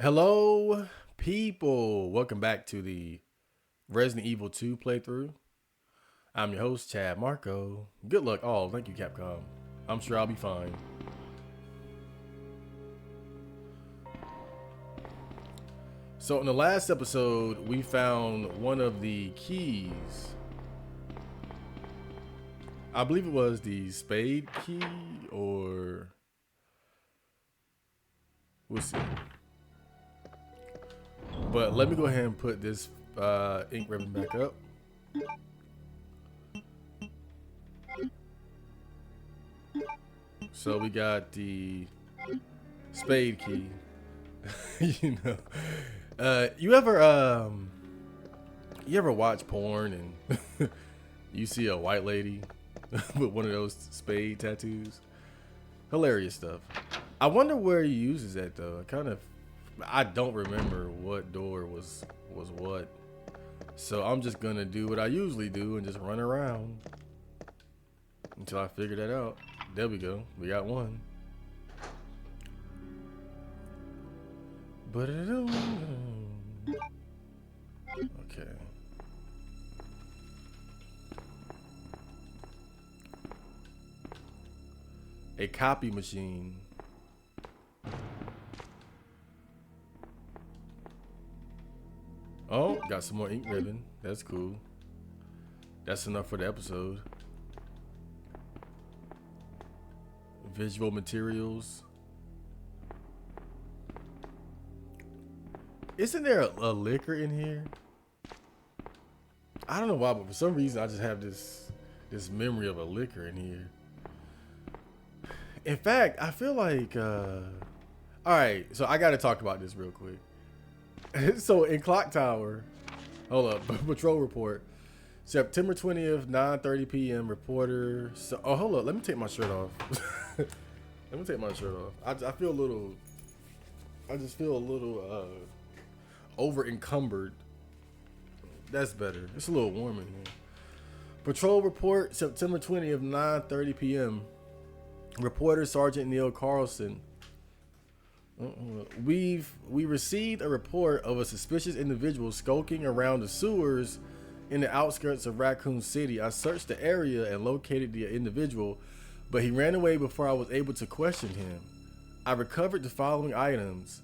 Hello, people. Welcome back to the Resident Evil 2 playthrough. I'm your host, Chad Marco. Good luck all. Thank you, Capcom. I'm sure I'll be fine. So, in the last episode, we found one of the keys. I believe it was the spade key, or we'll see. But let me go ahead and put this ink ribbon back up. So we got the spade key. you know, you ever watch porn and you see a white lady with one of those spade tattoos? Hilarious stuff. I wonder where he uses that though. I don't remember what door was what. So I'm just gonna do what I usually do and just run around until I figure that out. There we go. We got one. But okay. A copy machine. Oh, got some more ink ribbon. That's cool. That's enough for the episode. Visual materials. Isn't there a liquor in here? I don't know why, but for some reason I just have this memory of a liquor in here. In fact, I feel like all right, so I gotta talk about this real quick. So in Clock Tower, hold up, patrol report. September 20th, 9:30 p.m. Reporter. So, oh, hold up, let me take my shirt off. Let me take my shirt off. I feel a little. I just feel a little over encumbered. That's better. It's a little warm in here. Patrol report, September 20th, 9:30 p.m. Reporter Sergeant Neil Carlson. We received a report of a suspicious individual skulking around the sewers in the outskirts of Raccoon City. I searched the area and located the individual, but he ran away before I was able to question him. I recovered the following items: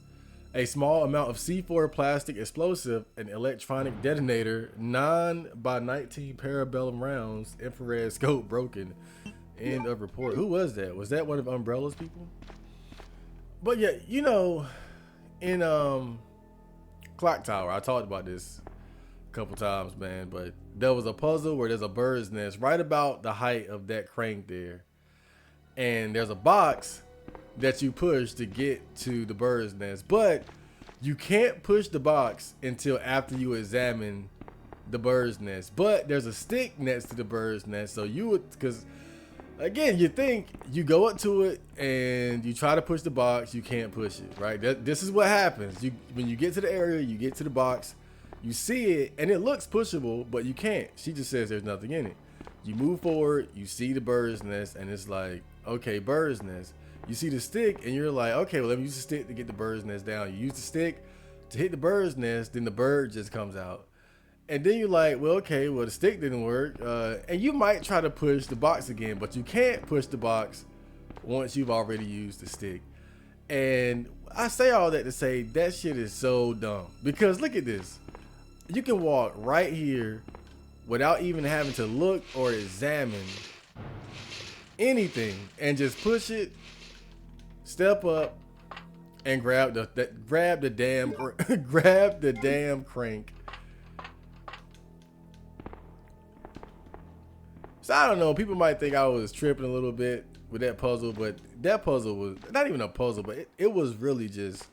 a small amount of C4 plastic explosive, an electronic detonator, 9x19 parabellum rounds, infrared scope broken. End of report. Who was that? Was that one of Umbrella's people? But yeah, you know, in Clock Tower, I talked about this a couple times, man, but there was a puzzle where there's a bird's nest right about the height of that crank there. And there's a box that you push to get to the bird's nest, but you can't push the box until after you examine the bird's nest. But there's a stick next to the bird's nest, so you would, because again, you think you go up to it and you try to push the box, you can't push it, right? This is what happens. When you get to the area, you get to the box, you see it, and it looks pushable, but you can't. She just says there's nothing in it. You move forward, you see the bird's nest, and it's like, okay, bird's nest. You see the stick, and you're like, okay, well, let me use the stick to get the bird's nest down. You use the stick to hit the bird's nest, then the bird just comes out. And then you're like, well, okay, well, the stick didn't work. And you might try to push the box again, but you can't push the box once you've already used the stick. And I say all that to say that shit is so dumb. Because look at this. You can walk right here without even having to look or examine anything and just push it, step up, and grab the damn grab the damn crank. So I don't know. People might think I was tripping a little bit with that puzzle, but that puzzle was not even a puzzle, but it was really just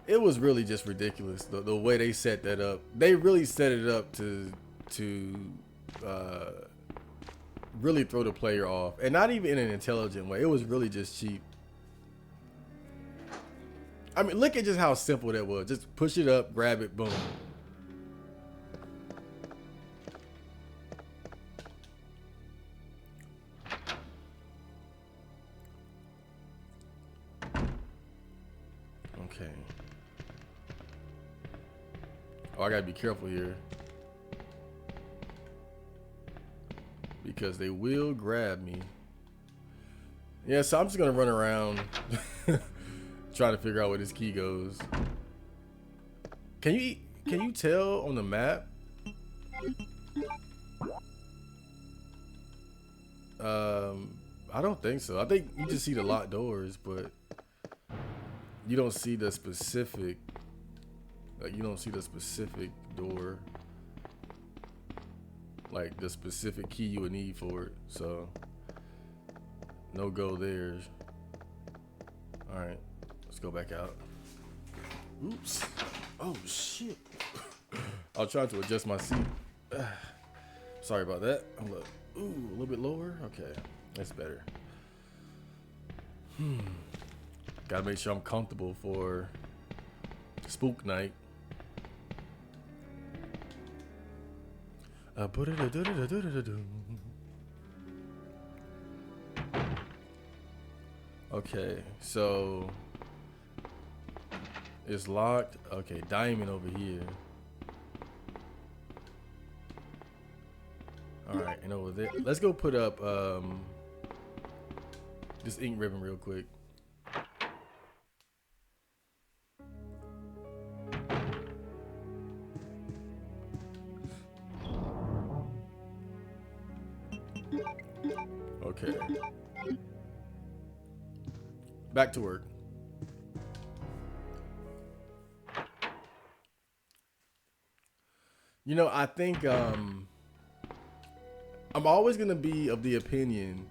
ridiculous. The way they set that up, they really set it up to really throw the player off, and not even in an intelligent way. It was really just cheap. I mean, look at just how simple that was. Just push it up, grab it, boom. Okay. Oh, I gotta be careful here. Because they will grab me. Yeah, so I'm just gonna run around trying to figure out where this key goes. Can you tell on the map? I don't think so. I think you just see the locked doors, but you don't see the specific. Like, you don't see the specific door. Like the specific key you would need for it. So no go there. All right, let's go back out. Oops. Oh shit. I was trying to adjust my seat. Sorry about that. I'm like, ooh, a little bit lower. Okay, that's better. Gotta make sure I'm comfortable for spook night. Okay, so it's locked. Okay, diamond over here. All right, and over there. Let's go put up this ink ribbon real quick. Okay. Back to work. You know, I think I'm always gonna be of the opinion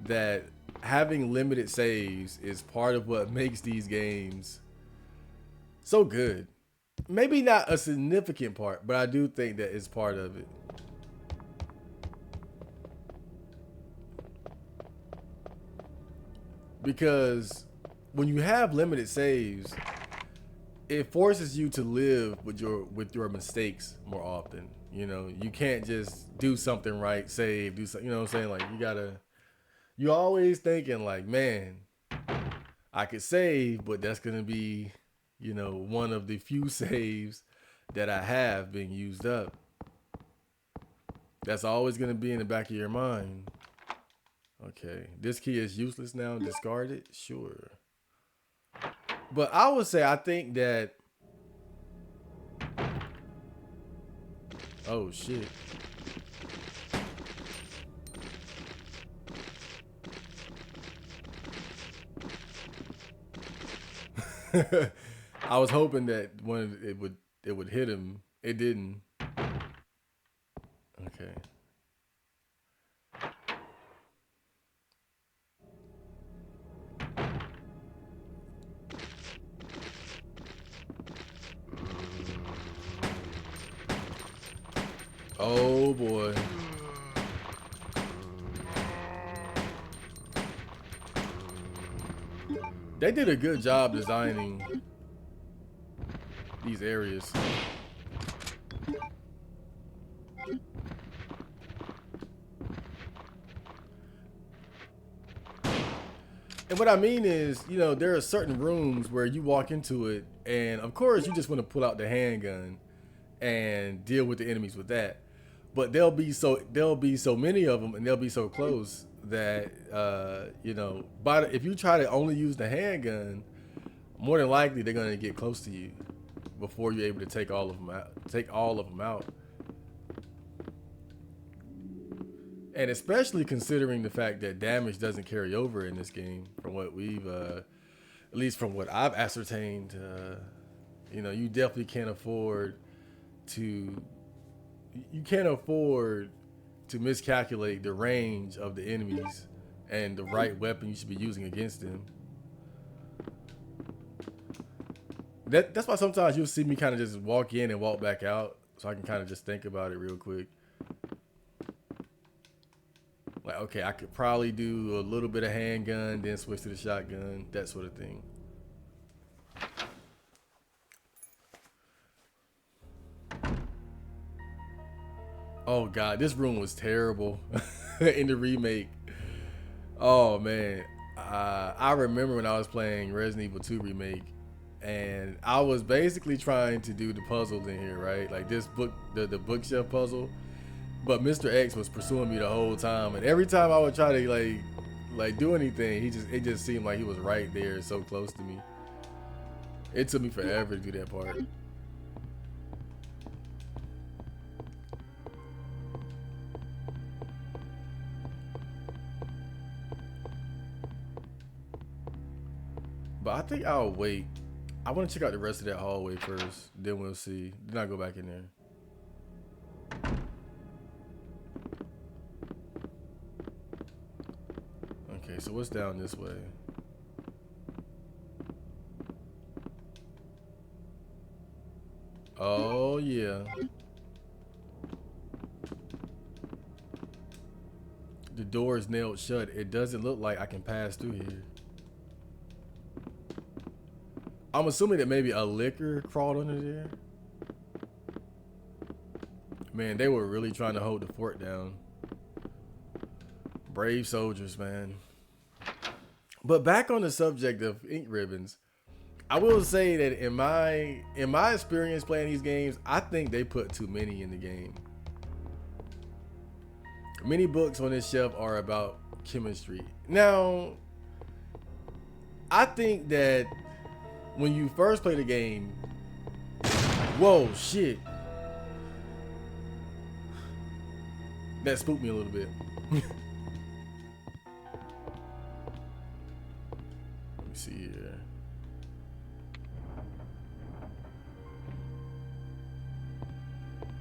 that having limited saves is part of what makes these games so good. Maybe not a significant part, but I do think that it's part of it. Because when you have limited saves, it forces you to live with your mistakes more often. You know, you can't just do something right, save, do something. You know what I'm saying? Like you always thinking like, man, I could save, but that's gonna be, you know, one of the few saves that I have being used up. That's always gonna be in the back of your mind. Okay, this key is useless now. Discard it. Sure. But I would say I think that. Oh shit. I was hoping that when it would hit him. It didn't. Okay. Oh boy. They did a good job designing these areas. And what I mean is, you know, there are certain rooms where you walk into it, and of course you just want to pull out the handgun and deal with the enemies with that. But there'll be so many of them, and they'll be so close that you know. But if you try to only use the handgun, more than likely they're gonna get close to you before you're able to take all of them out. And especially considering the fact that damage doesn't carry over in this game, from what we've, at least from what I've ascertained, you know, you definitely can't afford to. You can't afford to miscalculate the range of the enemies and the right weapon you should be using against them. That's why sometimes you'll see me kind of just walk in and walk back out, so I can kind of just think about it real quick. Like, okay, I could probably do a little bit of handgun, then switch to the shotgun, that sort of thing. Oh god, this room was terrible in the remake. Oh man, I remember when I was playing Resident Evil 2 remake, and I was basically trying to do the puzzles in here, right? Like this book, the bookshelf puzzle. But Mr. X was pursuing me the whole time, and every time I would try to like do anything, it just seemed like he was right there, so close to me. It took me forever to do that part. But I think I'll wait. I want to check out the rest of that hallway first, then we'll see. Then I'll go back in there. Okay, so what's down this way? Oh, yeah. The door is nailed shut. It doesn't look like I can pass through here. I'm assuming that maybe a liquor crawled under there. Man, they were really trying to hold the fort down. Brave soldiers, man. But back on the subject of ink ribbons, I will say that in my experience playing these games, I think they put too many in the game. Many books on this shelf are about chemistry. Now, I think that when you first play the game, whoa, shit. That spooked me a little bit. Let me see here.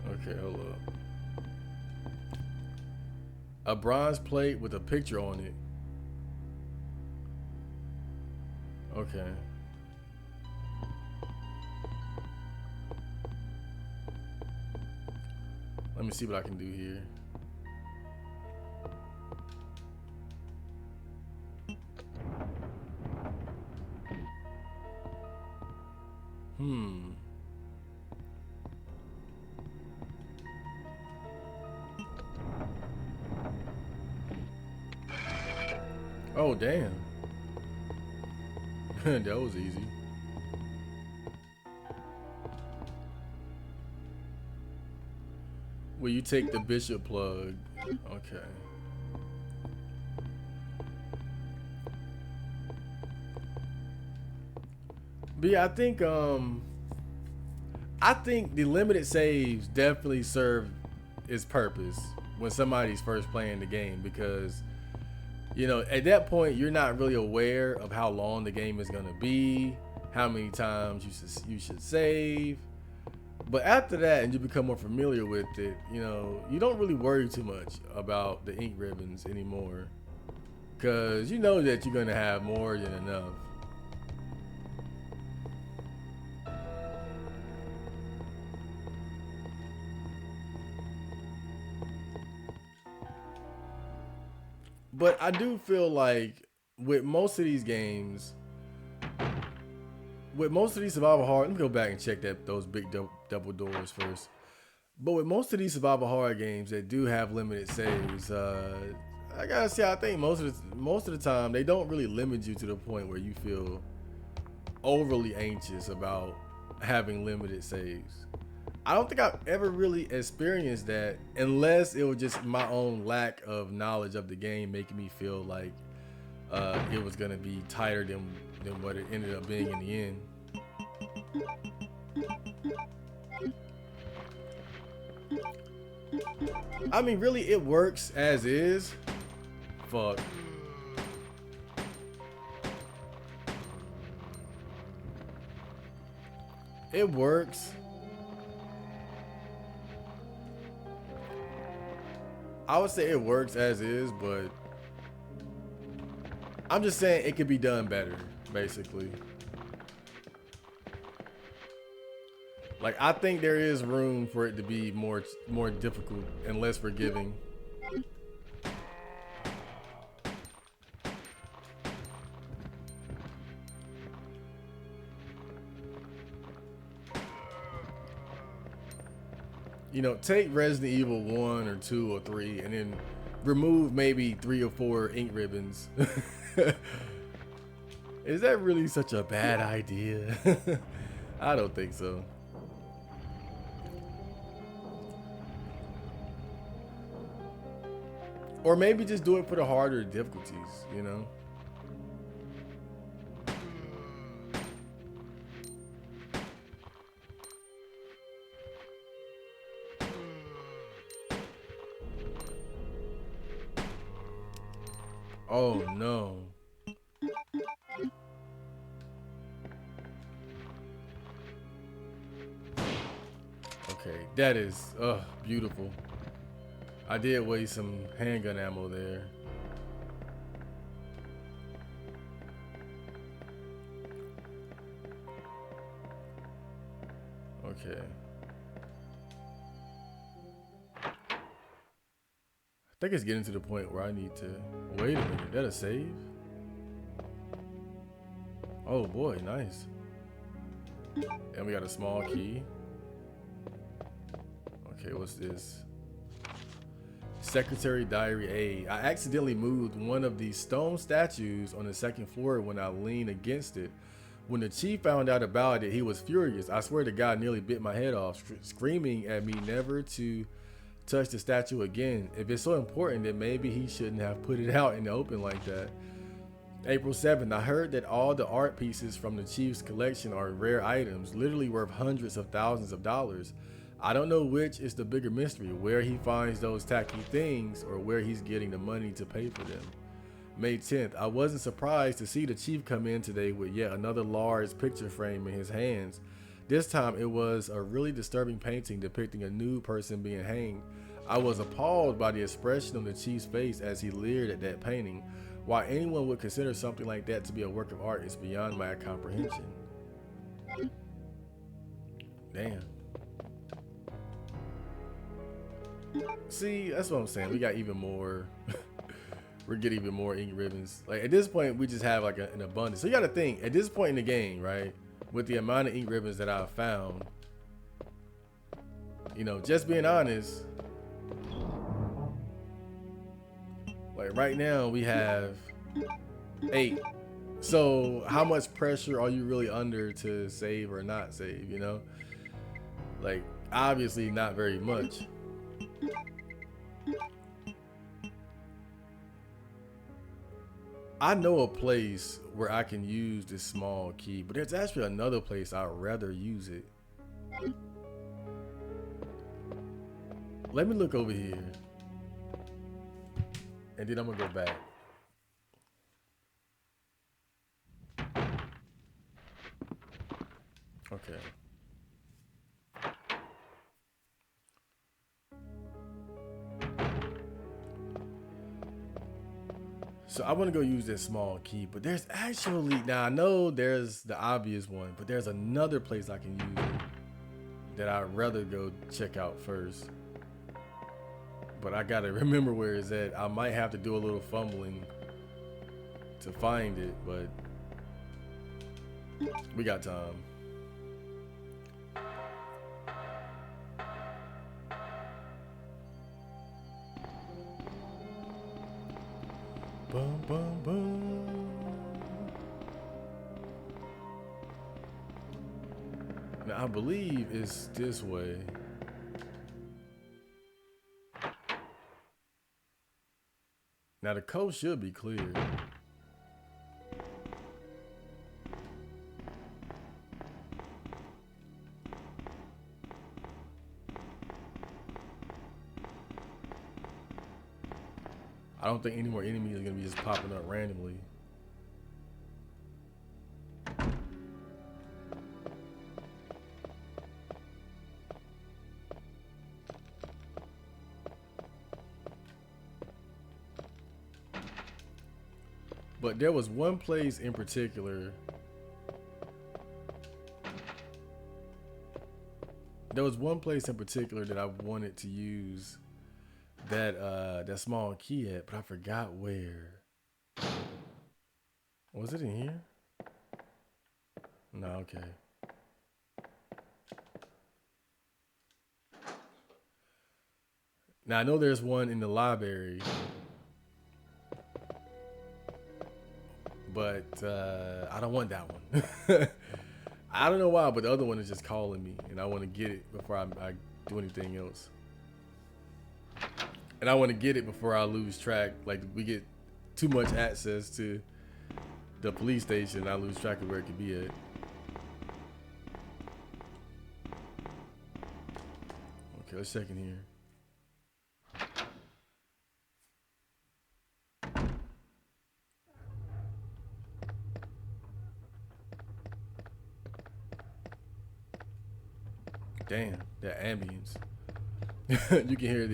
Okay, hold up. A bronze plate with a picture on it. Okay. Let me see what I can do here. Oh, damn. That was easy. Will you take the bishop plug? Okay. But yeah, I think the limited saves definitely serve its purpose when somebody's first playing the game, because you know, at that point you're not really aware of how long the game is going to be, how many times you should save. But after that, and you become more familiar with it, you know, you don't really worry too much about the ink ribbons anymore, because you know that you're going to have more than enough. But I do feel like with most of these games, with most of these survival horror, let me go back and check those big double doors first. But with most of these survival horror games that do have limited saves, I gotta say, I think most of the time they don't really limit you to the point where you feel overly anxious about having limited saves. I don't think I've ever really experienced that, unless it was just my own lack of knowledge of the game making me feel like it was gonna be tighter than what it ended up being in the end. I mean, really, it works as is. Fuck. It works. I would say it works as is, but I'm just saying it could be done better, basically. Like, I think there is room for it to be more difficult and less forgiving. You know, take Resident Evil 1 or 2 or 3 and then remove maybe 3 or 4 ink ribbons. Is that really such a bad idea? I don't think so. Or maybe just do it for the harder difficulties, you know? Oh no. Okay, that is beautiful. I did waste some handgun ammo there. Okay. I think it's getting to the point where I need to wait a minute. That a save? Oh boy, nice. And we got a small key. Okay, what's this? Secretary Diary A. I accidentally moved one of these stone statues on the second floor when I leaned against it. When the chief found out about it, he was furious. I swear to God, nearly bit my head off, screaming at me never to touch the statue again. If it's so important, then maybe he shouldn't have put it out in the open like that. April 7th, I heard that all the art pieces from the chief's collection are rare items, literally worth hundreds of thousands of dollars. I don't know which is the bigger mystery, where he finds those tacky things or where he's getting the money to pay for them. May 10th, I wasn't surprised to see the chief come in today with yet another large picture frame in his hands. This time it was a really disturbing painting depicting a nude person being hanged. I was appalled by the expression on the chief's face as he leered at that painting. Why anyone would consider something like that to be a work of art is beyond my comprehension. Damn. See, that's what I'm saying. We got even more. We're getting even more ink ribbons. Like at this point, we just have like an abundance. So you got to think at this point in the game, right? With the amount of ink ribbons that I've found, you know, just being honest, like right now we have 8. So how much pressure are you really under to save or not save? You know, like obviously not very much. I know a place where I can use this small key, but there's actually another place I'd rather use it. Let me look over here. And then I'm gonna go back. Okay. So I want to go use this small key, but there's actually, now I know there's the obvious one, but there's another place I can use it that I'd rather go check out first. But I gotta remember where it's at. I might have to do a little fumbling to find it, but we got time. Boom, boom, boom. Now I believe it's this way. Now the coast should be clear. I don't think any more enemies are gonna be just popping up randomly. But there was one place in particular. There was one place in particular that I wanted to use that small key at, but I forgot where. Was it in here? No, okay. Now I know there's one in the library, but I don't want that one. I don't know why, but the other one is just calling me, and I want to get it before I do anything else. And I want to get it before I lose track. Like, we get too much access to the police station, and I lose track of where it could be at. Okay, let's check in here. Damn, that ambience. You can hear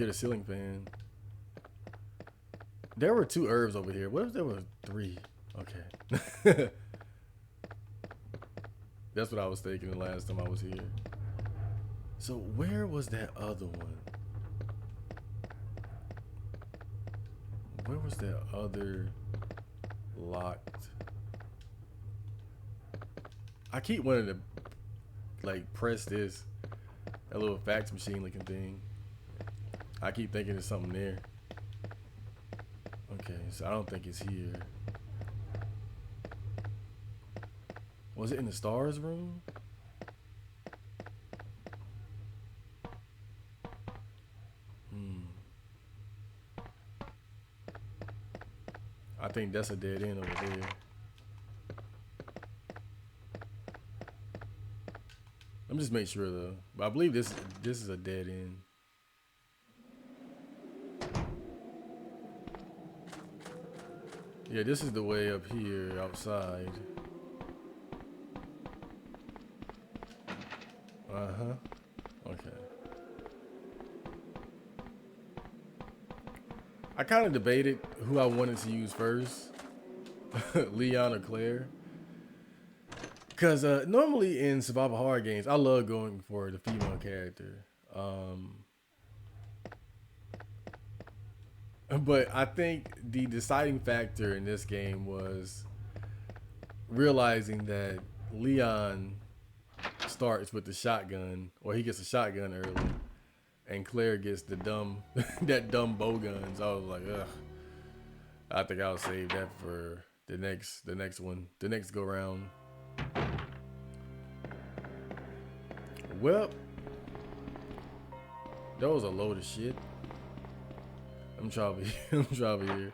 the ceiling fan. There were 2 herbs over here. What if there were 3? Okay. That's what I was thinking the last time I was here. So where was that other one? Where was that other locked? I keep wanting to like press this, that little fax machine looking thing. I keep thinking there's something there. Okay, so I don't think it's here. Was it in the stars room? I think that's a dead end over there. Let me just make sure though. But I believe this is a dead end. Yeah, this is the way up here outside. Okay. I kind of debated who I wanted to use first, Leon or Claire. Because normally in survival horror games, I love going for the female character. But I think the deciding factor in this game was realizing that Leon starts with the shotgun, or he gets a shotgun early, and Claire gets the dumb, that dumb bow guns. I was like, ugh. I think I'll save that for the next one, the next go round. Well, that was a load of shit. I'm trying here.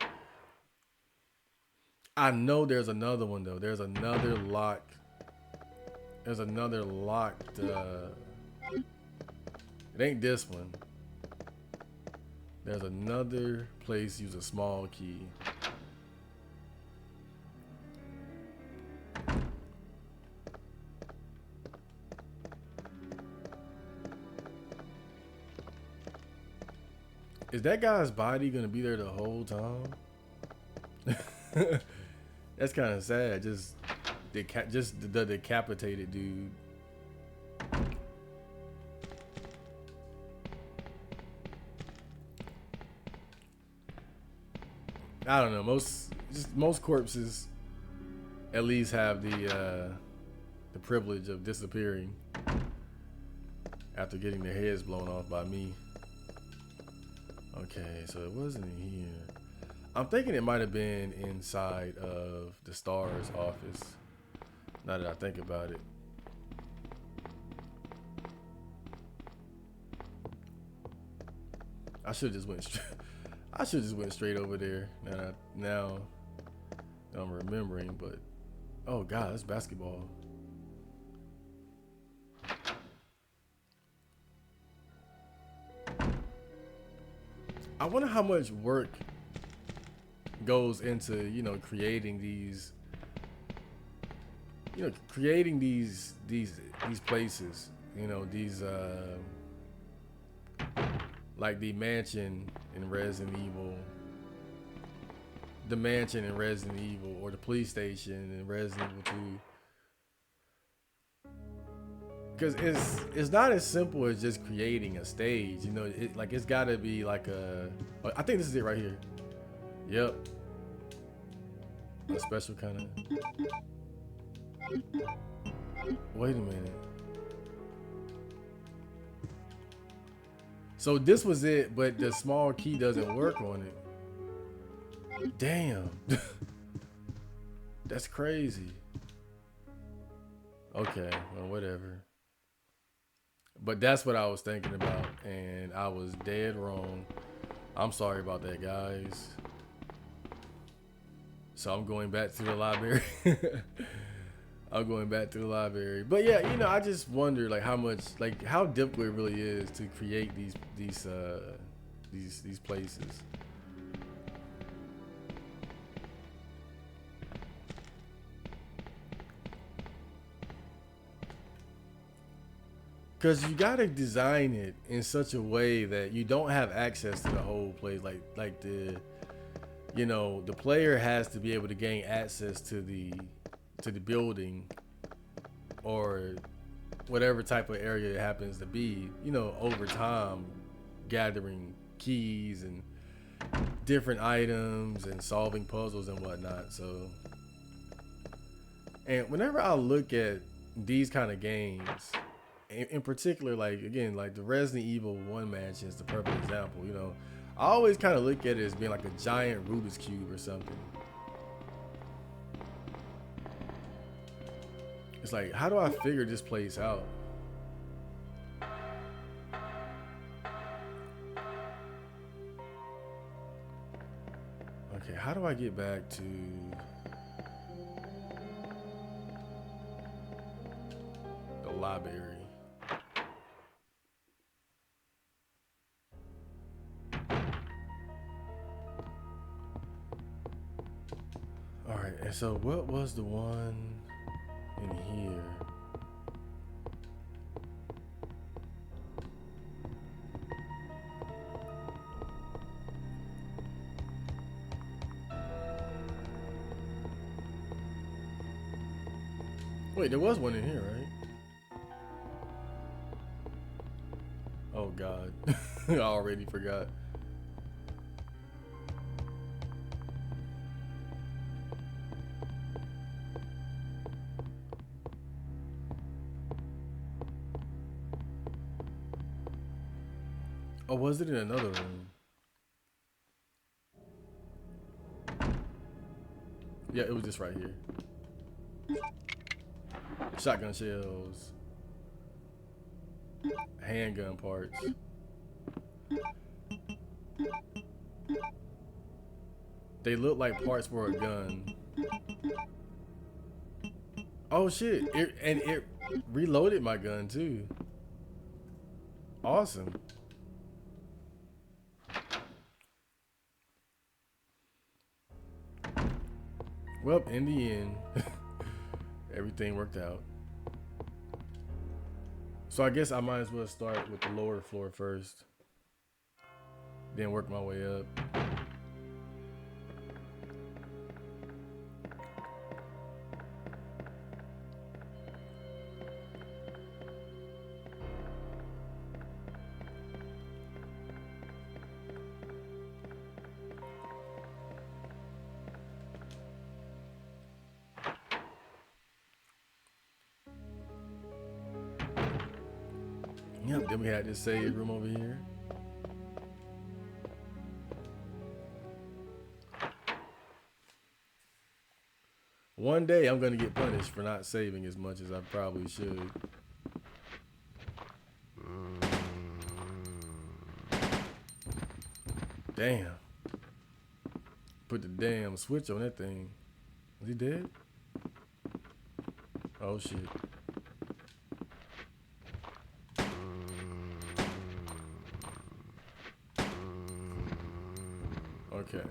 I know there's another one though. There's another lock. There's another locked. It ain't this one. There's another place. Use a small key. Is that guy's body gonna be there the whole time? That's kind of sad. Just the decapitated dude. I don't know. Most corpses at least have the privilege of disappearing after getting their heads blown off by me. Okay, so it wasn't in here. I'm thinking it might have been inside of the STARS office. Now that I think about it. I should just went straight over there. Now I'm remembering, but oh god, that's basketball. I wonder how much work goes into, creating these, these places, these like the mansion in Resident Evil, or the police station in Resident Evil 2. Because it's not as simple as just creating a stage, it's got to be like I think this is it right here. Yep. A special kind of. Wait a minute. So this was it, but the small key doesn't work on it. Damn. That's crazy. Okay, well, whatever. But that's what I was thinking about, and I was dead wrong. I'm sorry about that, guys. So I'm going back to the library. I'm going back to the library. But yeah, I just wonder like how much, like how difficult it really is to create these places. Cause you gotta design it in such a way that you don't have access to the whole place. Like the player has to be able to gain access to the building or whatever type of area it happens to be, over time, gathering keys and different items and solving puzzles and whatnot. So, and whenever I look at these kind of games, in particular, like again, like the Resident Evil 1 match is the perfect example. I always kind of look at it as being like a giant Rubik's Cube or something. It's like, how do I figure this place out? Okay, how do I get back to the library? All right, and so what was the one in here? Wait, there was one in here, right? Oh God, I already forgot. Oh, was it in another room? Yeah, it was just right here. Shotgun shells. Handgun parts. They look like parts for a gun. Oh shit! It reloaded my gun too. Awesome. Well, in the end, everything worked out. So I guess I might as well start with the lower floor first, then work my way up. Yep, then we had this save room over here. One day I'm gonna get punished for not saving as much as I probably should. Damn. Put the damn switch on that thing. Is he dead? Oh shit. Okay.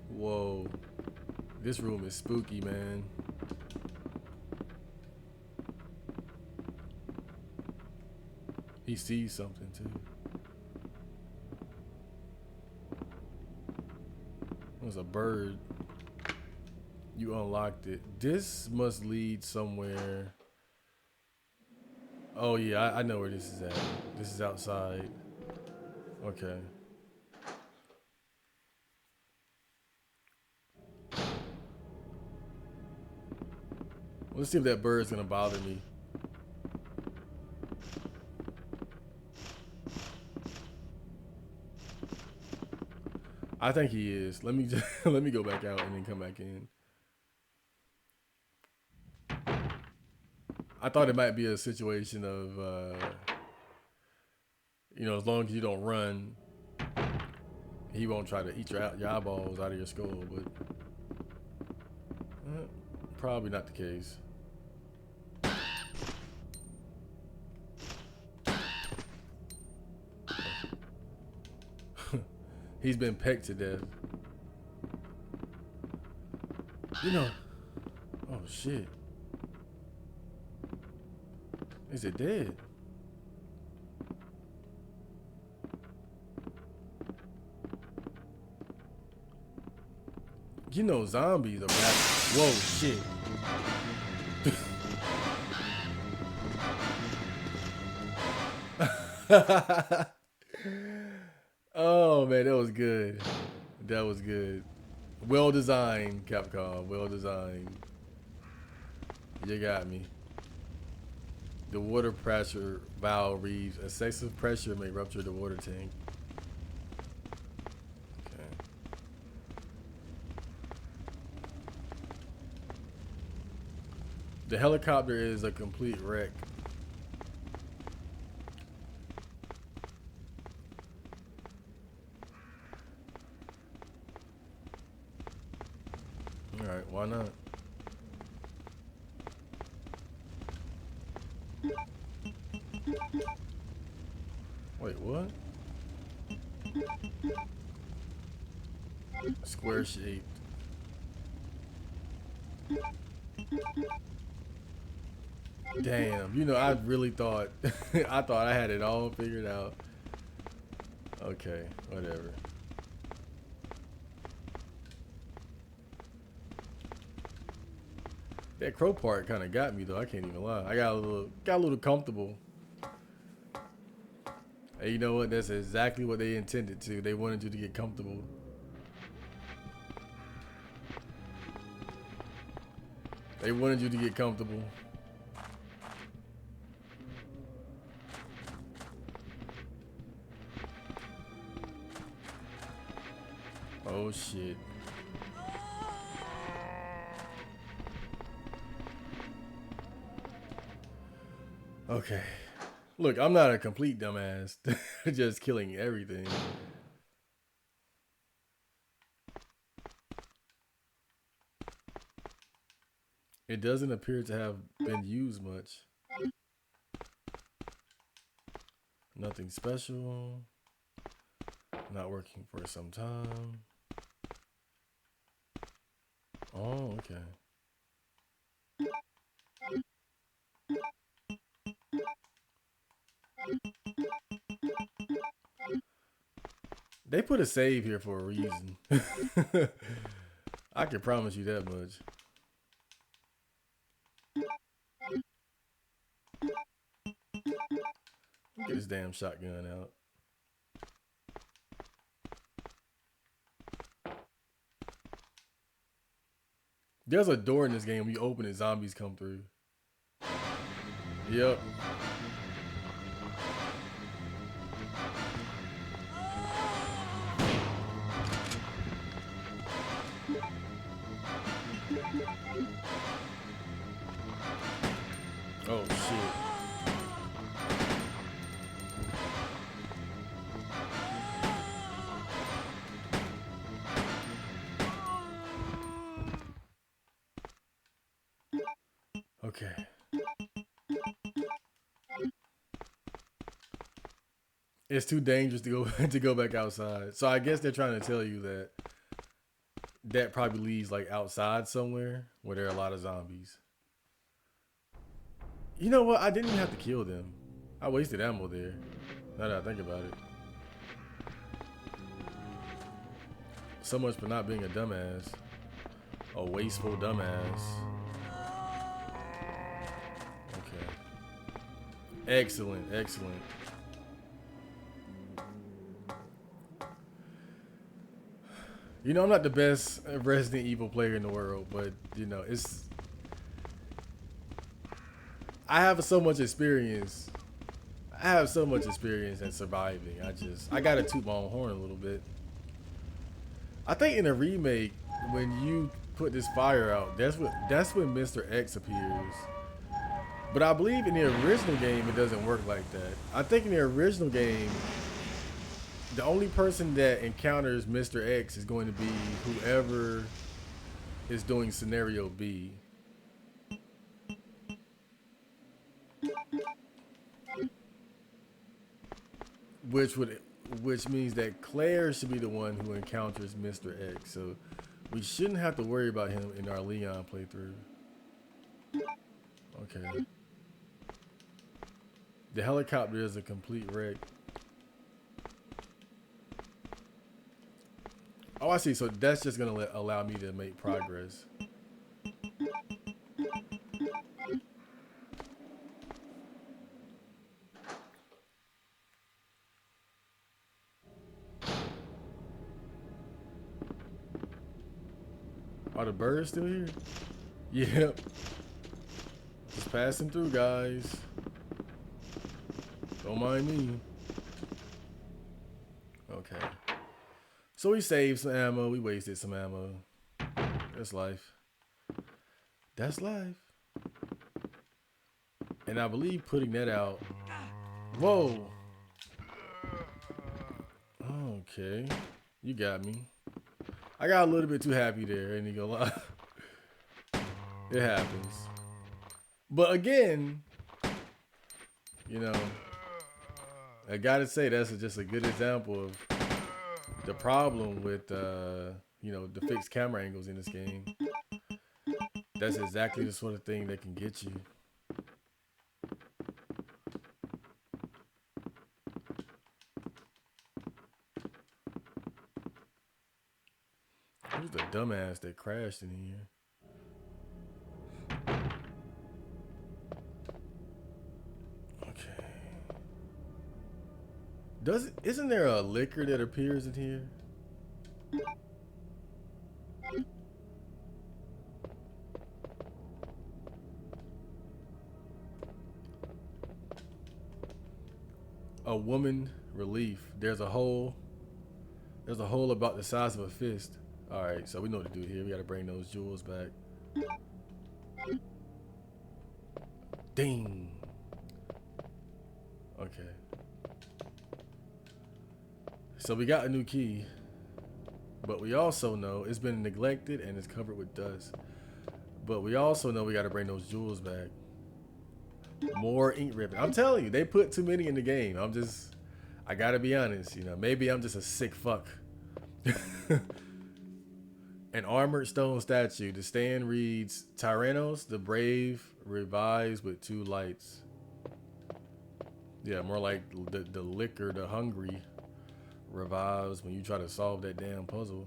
Whoa. This room is spooky, man. He sees something too. It was a bird. You unlocked it. This must lead somewhere. Oh yeah, I know where this is at. This is outside. Okay. Let's see if that bird's gonna bother me. I think he is. Let me just let me go back out and then come back in. I thought it might be a situation of, as long as you don't run, he won't try to eat your eyeballs out of your skull. But probably not the case. He's been pecked to death. Oh shit. Is it dead? Zombies are back. Whoa, shit. Oh man, that was good. That was good. Well designed, Capcom. Well designed. You got me. The water pressure valve reads, excessive pressure may rupture the water tank. Okay. The helicopter is a complete wreck. Alright, why not? Wait, what? Square shaped. Damn, I really thought I thought I had it all figured out. Okay, whatever. That crow part kind of got me though. I can't even lie. I got a little comfortable. And you know what? That's exactly what they intended to. They wanted you to get comfortable. They wanted you to get comfortable. Oh shit. Okay. Look, I'm not a complete dumbass. Just killing everything. It doesn't appear to have been used much. Nothing special. Not working for some time. Oh, okay. They put a save here for a reason. I can promise you that much. Get this damn shotgun out. There's a door in this game. When you open it, zombies come through. Yep. Oh shit. Okay. It's too dangerous to go to go back outside. So I guess they're trying to tell you that probably leads like outside somewhere where there are a lot of zombies. You know what? I didn't even have to kill them. I wasted ammo there. Now that I think about it. So much for not being a dumbass. A wasteful dumbass. Okay. Excellent, excellent. I'm not the best Resident Evil player in the world, but it's I have so much experience. I have so much experience in surviving. I gotta toot my own horn a little bit. I think in a remake, when you put this fire out, that's when Mr. X appears. But I believe in the original game it doesn't work like that. I think in the original game, the only person that encounters Mr. X is going to be whoever is doing scenario B. Which would which means that Claire should be the one who encounters Mr. X. So we shouldn't have to worry about him in our Leon playthrough. Okay. The helicopter is a complete wreck. Oh, I see. So that's just gonna allow me to make progress. Are the birds still here? Yep. Just passing through, guys. Don't mind me. Okay. So we saved some ammo. We wasted some ammo. That's life. That's life. And I believe putting that out. Whoa. Okay. You got me. I got a little bit too happy there, ain't gonna lie. It happens. But again, you know, I gotta say that's just a good example of the problem with you know, the fixed camera angles in this game. That's exactly the sort of thing that can get you. Who's the dumbass that crashed in here? Okay. Isn't there a liquor that appears in here? A woman relief. There's a hole. There's a hole about the size of a fist. Alright, so we know what to do here. We gotta bring those jewels back. Ding. Okay. So we got a new key. But we also know it's been neglected and it's covered with dust. But we also know we gotta bring those jewels back. More ink ribbon. I'm telling you, they put too many in the game. I gotta be honest, you know, maybe I'm just a sick fuck. An armored stone statue. The stand reads, Tyrannos, the brave, revives with 2 lights. Yeah, more like the liquor, the hungry, revives when you try to solve that damn puzzle.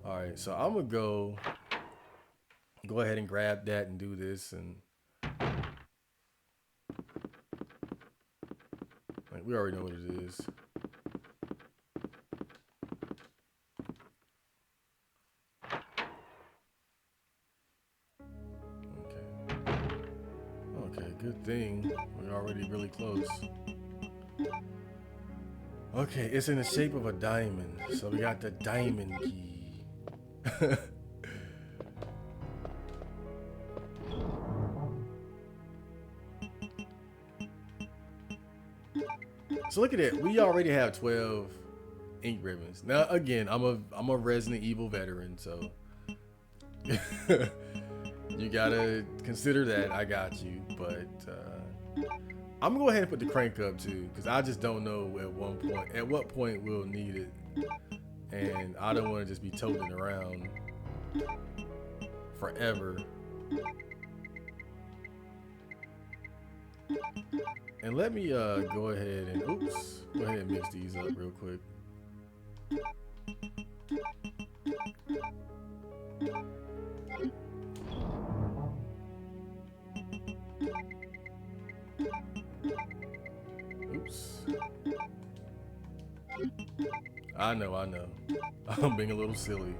Alright, so I'm gonna go ahead and grab that and do this, and like, we already know what it is. Okay, good thing we're already really close. Okay, it's in the shape of a diamond, so we got the diamond key. So look at it. We already have 12 ink ribbons. Now again, I'm a Resident Evil veteran, so you gotta consider that. I got you, but I'm gonna go ahead and put the crank up too, because I just don't know at what point we'll need it, and I don't want to just be toting around forever. And let me go ahead and mix these up real quick. Oops. I know. I'm being a little silly.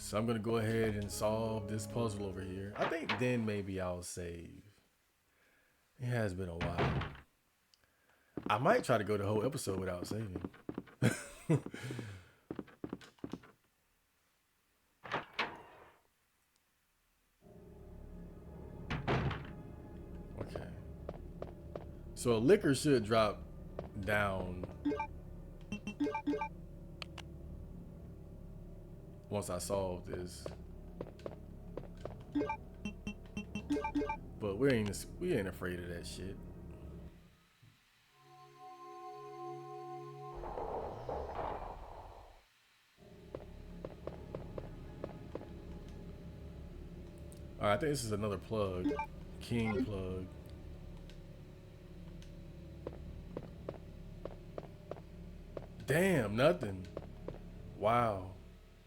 So I'm gonna go ahead and solve this puzzle over here. I think then maybe I'll save. It has been a while. I might try to go the whole episode without saving. Okay. So a liquor should drop down once I solve this. But we ain't afraid of that shit. Alright, I think this is another plug. King plug. Damn, nothing. Wow.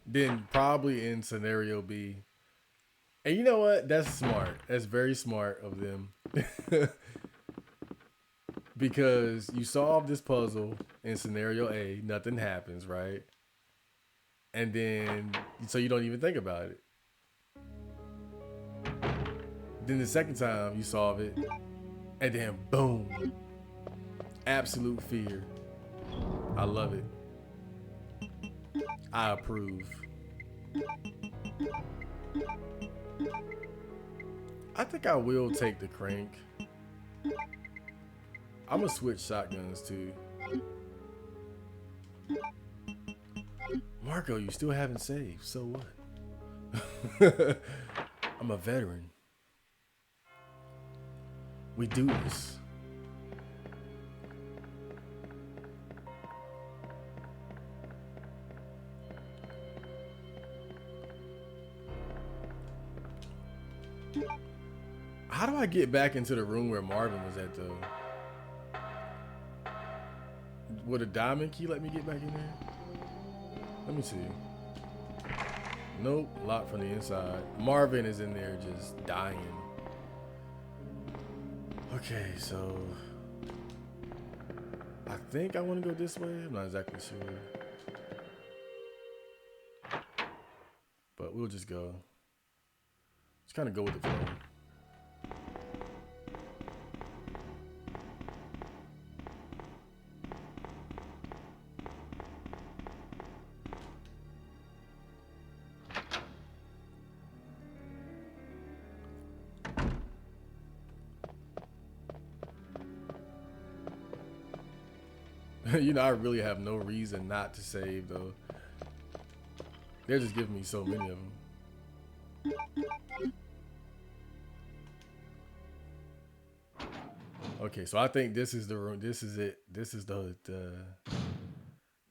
Then probably in scenario B. And you know what? That's smart. That's very smart of them. Because you solve this puzzle in scenario A, nothing happens, right? And then, so you don't even think about it. Then the second time you solve it, and then boom. Absolute fear. I love it. I approve. I think I will take the crank. I'm gonna switch shotguns too. Marco, you still haven't saved, so what? I'm a veteran. We do this. How do I get back into the room where Marvin was at though? Would a diamond key let me get back in there? Let me see. Nope, locked from the inside. Marvin is in there just dying. Okay, so I think I want to go this way. I'm not exactly sure. But we'll just go. Just kind of go with the flow. You know, I really have no reason not to save, though. They're just giving me so many of them. Okay, so I think this is the room. This is it. This is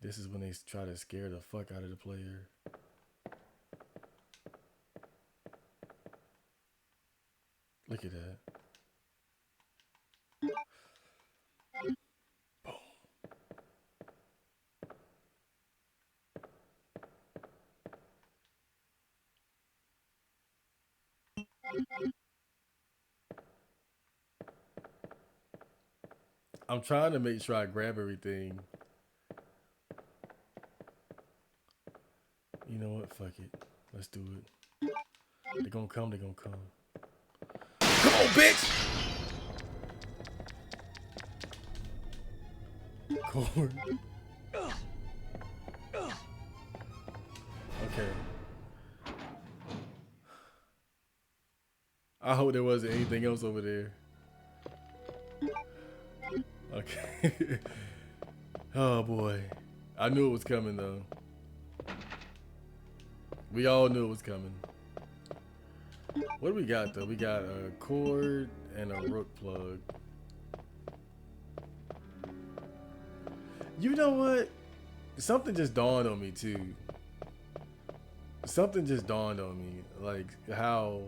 this is when they try to scare the fuck out of the player. Look at that. I'm trying to make sure I grab everything. You know what? Fuck it. Let's do it. They're gonna come. They're gonna come. Come on, bitch! Cord. Okay. I hope there wasn't anything else over there. Okay. Oh boy. I knew it was coming though. We all knew it was coming. What do we got though? We got a cord and a rook plug. You know what? Something just dawned on me too. Something just dawned on me. Like how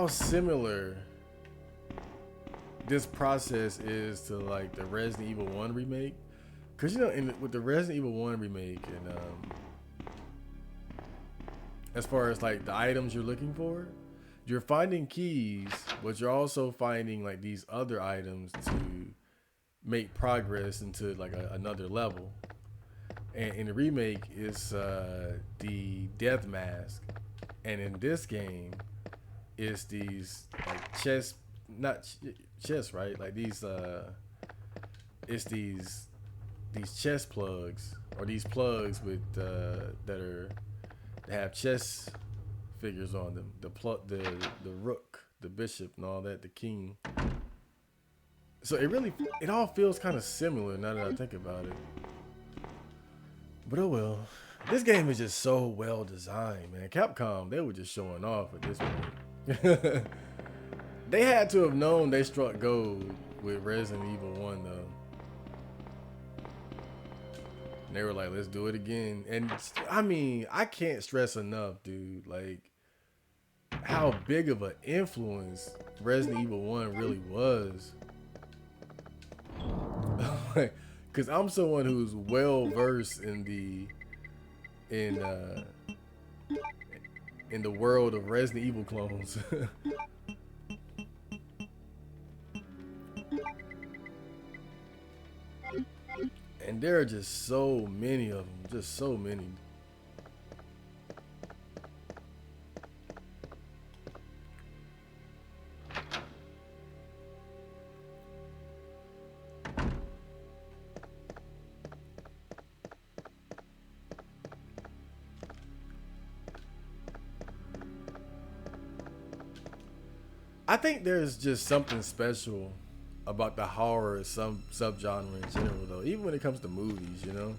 similar this process is to like the Resident Evil 1 remake. Cause you know, with the Resident Evil 1 remake and as far as like the items you're looking for, you're finding keys, but you're also finding like these other items to make progress into like another level. And in the remake, it's the death mask, and in this game, it's these like chess, not chess, right? Like these, it's these chess plugs or these plugs with that have chess figures on them. The rook, the bishop, and all that. The king. So it all feels kind of similar now that I think about it. But oh well. This game is just so well designed, man. Capcom, they were just showing off at this point. They had to have known they struck gold with Resident Evil 1 though. And they were like, let's do it again. And I mean, I can't stress enough, dude, like how big of an influence Resident Evil 1 really was. Cause I'm someone who's well versed in in uh in the world of Resident Evil clones. And there are just so many of them, just so many. I think there's just something special about the horror some subgenre in general, though. Even when it comes to movies, you know.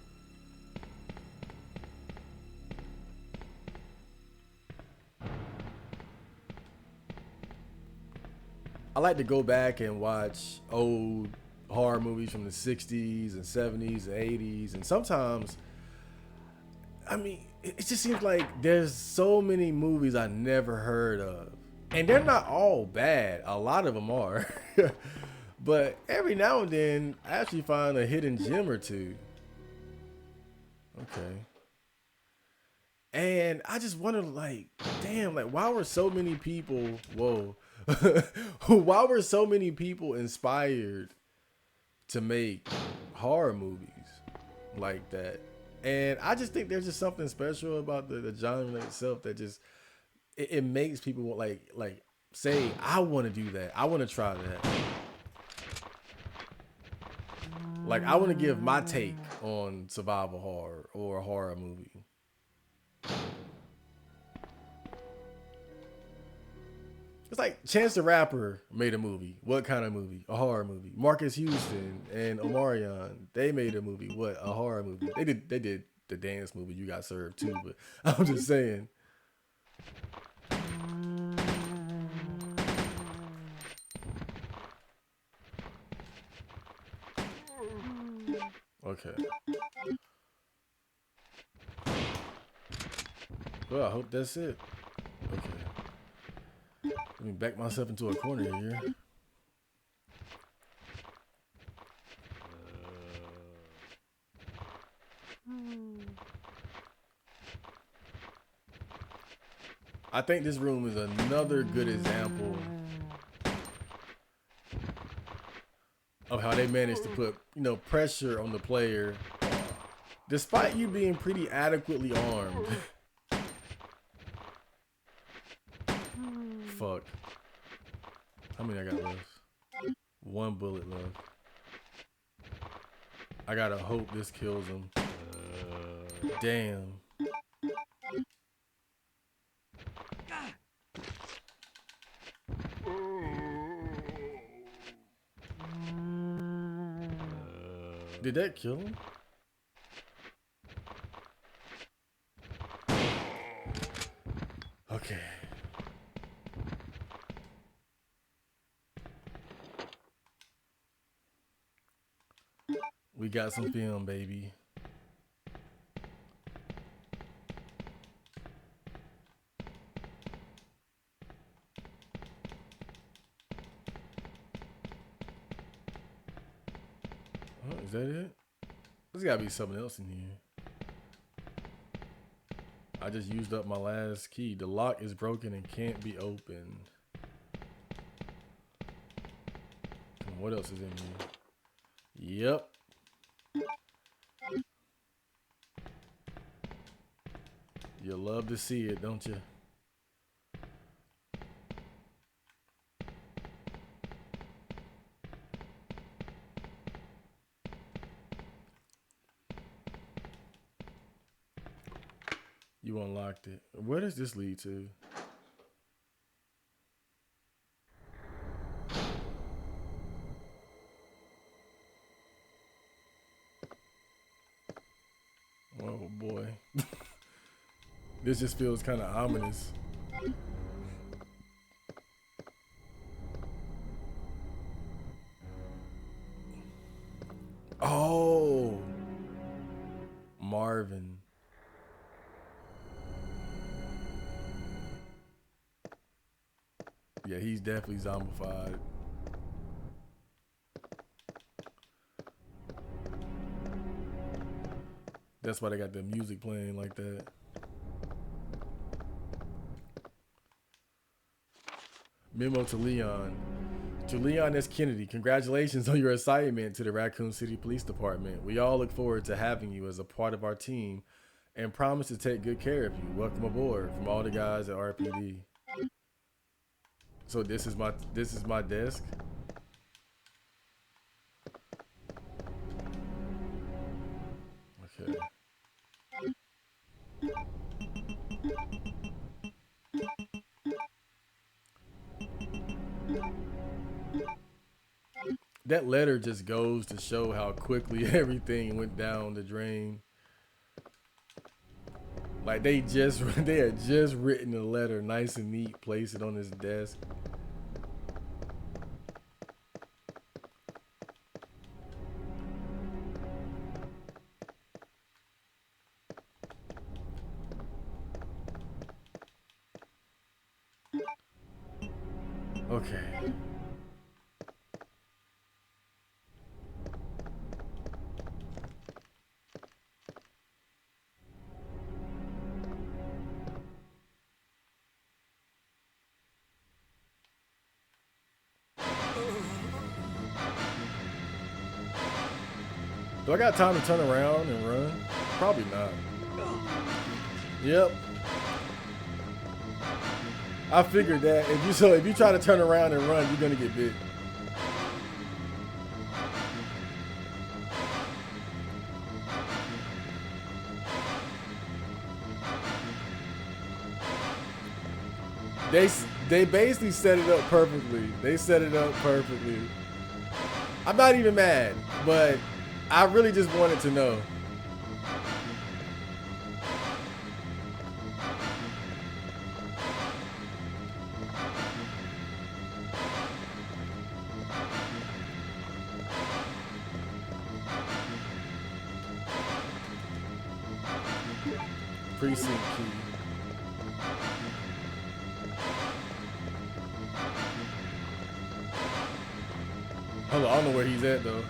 I like to go back and watch old horror movies from the '60s and '70s and '80s, and sometimes, I mean, it just seems like there's so many movies I never heard of, and they're not all bad. A lot of them are. But every now and then, I actually find a hidden gem or two. Okay. And I just wonder, like, damn, like, why were so many people, whoa, why were so many people inspired to make horror movies like that? And I just think there's just something special about the genre itself that just, it makes people like say, I want to do that. I want to try that. Like, I want to give my take on survival horror or a horror movie. It's like Chance the Rapper made a movie. What kind of movie? A horror movie. Marcus Houston and Omarion, they made a movie. What? A horror movie. They did the dance movie You Got Served too, but I'm just saying. Okay. Well, I hope that's it. Okay. Let me back myself into a corner here. I think this room is another good example of how they managed to put, pressure on the player despite you being pretty adequately armed. Fuck. How many I got left? One bullet left. I gotta hope this kills him. Damn. Did that kill him? Okay. We got some film, baby. Oh, is that it? There's gotta be something else in here. I just used up my last key. The lock is broken and can't be opened. What else is in here? Yep. You love to see it, don't you? You unlocked it. Where does this lead to? Oh boy. This just feels kind of ominous. Oh, Marvin. Yeah, he's definitely zombified. That's why they got the music playing like that. Memo to Leon. To Leon S. Kennedy, congratulations on your assignment to the Raccoon City Police Department. We all look forward to having you as a part of our team and promise to take good care of you. Welcome aboard from all the guys at RPD. So this is my desk. Okay. That letter just goes to show how quickly everything went down the drain. Like they had just written the letter nice and neat, place it on his desk. Okay. Do I got time to turn around and run? Probably not. Yep. I figured that if you try to turn around and run, you're gonna get bit. They basically set it up perfectly. They set it up perfectly. I'm not even mad, but I really just wanted to know. Precinct key. Hold on, I don't know where he's at though.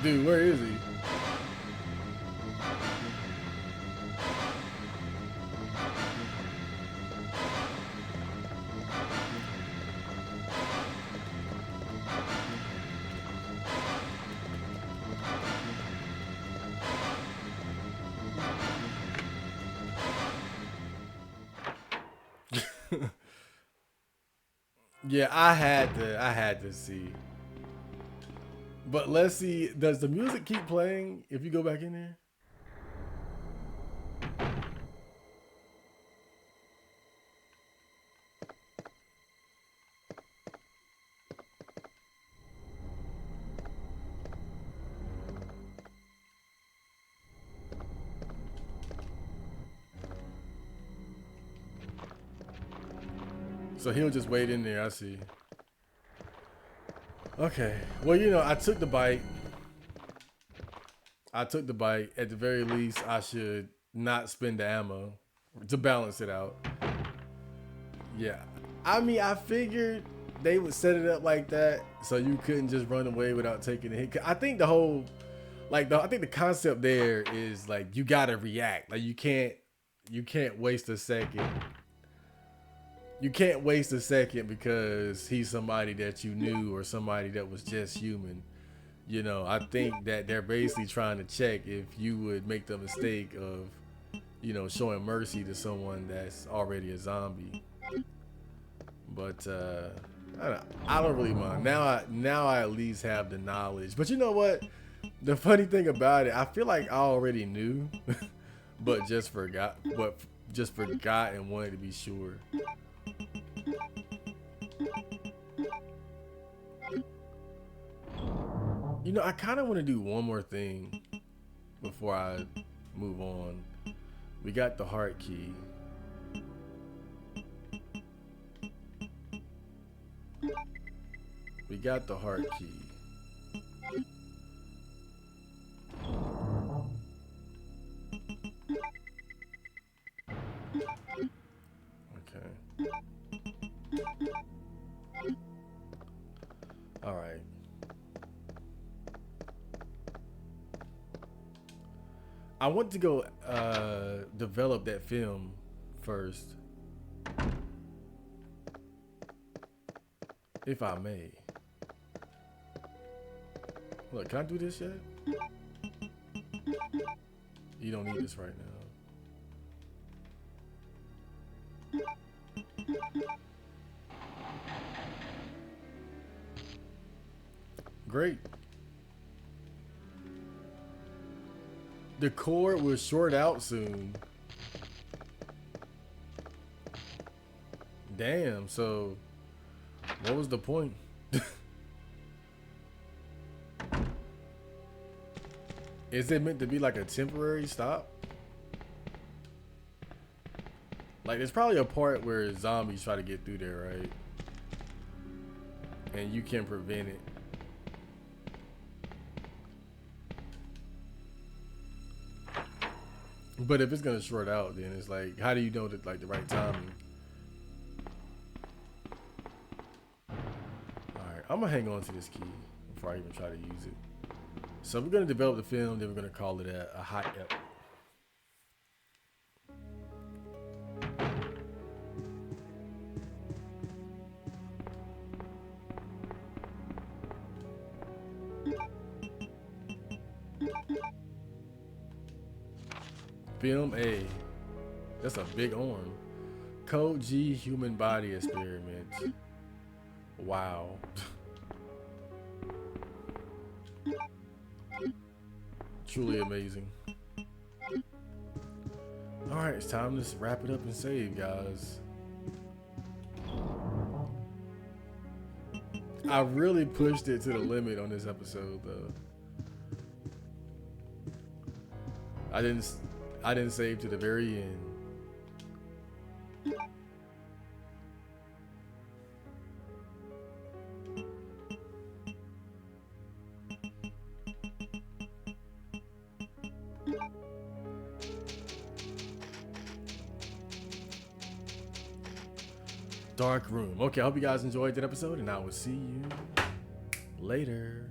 Dude, where is he? Yeah, I had to see. But let's see, does the music keep playing if you go back in there? So he'll just wait in there, I see. Okay. Well, you know, I took the bite. At the very least, I should not spend the ammo to balance it out. Yeah. I mean, I figured they would set it up like that so you couldn't just run away without taking a hit. I think the whole, I think the concept there is like you gotta react. Like you can't you can't waste a second. You can't waste a second because he's somebody that you knew or somebody that was just human. You know, I think that they're basically trying to check if you would make the mistake of, you know, showing mercy to someone that's already a zombie. But I don't really mind. Now I at least have the knowledge. But you know what? The funny thing about it, I feel like I already knew, but just forgot. But just forgot and wanted to be sure. You know, I kind of want to do one more thing before I move on. We got the heart key. We got the heart key. Okay. All right. I want to go develop that film first, if I may. Look, can I do this yet? You don't need this right now. Great. The cord will short out soon. Damn, so what was the point? Is it meant to be like a temporary stop? Like, there's probably a part where zombies try to get through there, right? And you can prevent it. But if it's gonna short out, then it's like, how do you know that, like, the right timing? Alright, I'm gonna hang on to this key before I even try to use it. So we're gonna develop the film, then we're gonna call it a hot ep. Film A. That's a big arm. Code G human body experiment. Wow. Truly amazing. Alright, it's time to wrap it up and save, guys. I really pushed it to the limit on this episode, though. I didn't save to the very end. Dark room. Okay, I hope you guys enjoyed that episode, and I will see you later.